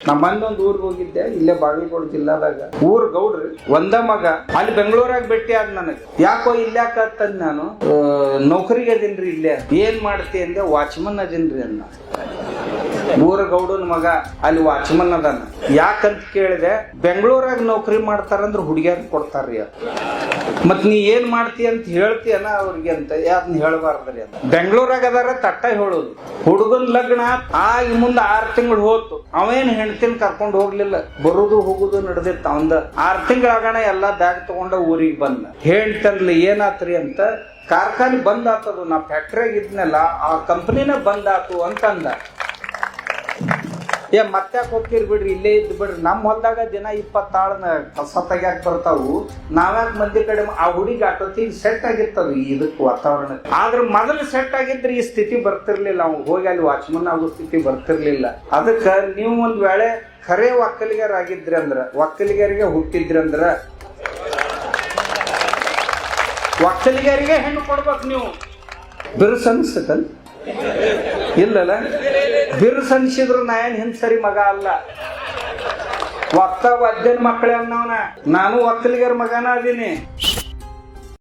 ನಮ್ಮ ಒಂದು ಊರಿಗೆ ಹೋಗಿದ್ದೆ, ಇಲ್ಲೇ ಬಾಗಲಕೋಟೆ ಜಿಲ್ಲಾದಾಗ. ಊರ್ ಗೌಡ್ರಿ ಒಂದ ಮಗ ಅಲ್ಲಿ ಬೆಂಗಳೂರಾಗ ಭೇಟಿ ಆದ್ ನನಗೆ. ಯಾಕೋ ಇಲ್ಲಾಕತ್ತಂದ್ ನಾನು ನೌಕರಿಗೆ ಅದೀನ್ರಿ ಇಲ್ಲೇ. ಏನ್ ಮಾಡ್ತಿ ಅಂದೆ, ವಾಚ್ಮನ್ ಅದೀನ್ರಿ ಅನ್ನ. ಊರ ಗೌಡನ ಮಗ ಅಲ್ಲಿ ವಾಚ್ಮನ್ ಅದಾನ. ಯಾಕಂತ ಕೇಳಿದೆ, ಬೆಂಗಳೂರಾಗ ನೌಕರಿ ಮಾಡ್ತಾರಂದ್ರ ಹುಡುಗಿಯರ್ ಕೊಡ್ತಾರ್ರಿ. ಮತ್ ನೀ ಏನ್ ಮಾಡ್ತಿ ಅಂತ ಹೇಳ್ತೀಯನ ಅವ್ರಿಗೆ ಅಂತ. ಅದನ್ನ ಹೇಳ್ಬಾರ್ದ್ರಿ ಅಂತ. ಬೆಂಗಳೂರಾಗ ಅದಾರ ತಟ್ಟ ಹೇಳೋದು. ಹುಡುಗನ್ ಲಗ್ನ ಆಗಿ ಮುಂದೆ 6 ತಿಂಗಳು ಹೋತು. ಅವೇನ್ ಹೆಣ್ತಿನ ಕರ್ಕೊಂಡು ಹೋಗ್ಲಿಲ್ಲ, ಬರುದು ಹೋಗುದು ನಡೆದಿತ್ತು. ಅವಂದ 6 ತಿಂಗಳಾಗಣ ಎಲ್ಲಾ ಬ್ಯಾಗ್ ತಗೊಂಡ ಊರಿಗೆ ಬಂದ. ಹೇಳ್ತನ್ಲಿ ಏನಾತ್ರಿ ಅಂತ. ಕಾರ್ಖಾನೆ ಬಂದ್ ಆತದು, ನಾ ಫ್ಯಾಕ್ಟ್ರಿಯಾಗ ಇದ್ನಲ್ಲ ಆ ಕಂಪನಿನ ಬಂದ್ ಆತು ಅಂತಂದ. ಮತ್ತ್ಯಾಕ್ ಹೋಗ್ತಿರ್ ಬಿಡ್ರಿ, ಇಲ್ಲೇ ಇದ್ದು ಬಿಡ್ರಿ. ನಮ್ಮ ಹೊಲ್ದಾಗ ದಿನ 20 ಆಳನ ಕಸ ತೆಗ್ಯಾಕ್ ಬರ್ತಾವು. ನಾವ್ಯಾಕ್ ಮಂದಿ ಕಡೆ. ಆ ಹುಡುಗಿ ಆಟೋತಿ ಸೆಟ್ ಆಗಿರ್ತದ ಇದಕ್ ವಾತಾವರಣ. ಆದ್ರ ಮೊದಲು ಸೆಟ್ ಆಗಿದ್ರೆ ಈ ಸ್ಥಿತಿ ಬರ್ತಿರ್ಲಿಲ್ಲ. ಅವ್ನು ಹೋಗಿ ಅಲ್ಲಿ ವಾಚ್ಮನ್ ಆಗೋ ಸ್ಥಿತಿ ಬರ್ತಿರ್ಲಿಲ್ಲ. ಅದಕ್ಕ ನೀವು ಒಂದ್ ವೇಳೆ ಖರೆ ಒಕ್ಕಲಿಗರ ಆಗಿದ್ರಿ ಅಂದ್ರ, ಒಕ್ಕಲಿಗರಿಗೆ ಹುಟ್ಟಿದ್ರಿ ಅಂದ್ರ ಒಕ್ಕಲಿಗರಿಗೆ ಹೆಣ್ಣು ಕೊಡ್ಬೇಕು ನೀವು. ಬಿರುಸ ಅನ್ಸತಲ್ ಇಲ್ಲಲ್ಲ? ಬಿರುಸ ಅನ್ಸಿದ್ರು ನಾ ಏನ್ ಹಿಂಸರಿ ಮಗ ಅಲ್ಲ. ಒಕ್ಕ ಒದ್ದನ ಮಕ್ಕಳೇ ಅನ್ನವನ. ನಾನು ಒಕ್ಕಲಿಗರ ಮಗನ ಅದೀನಿ.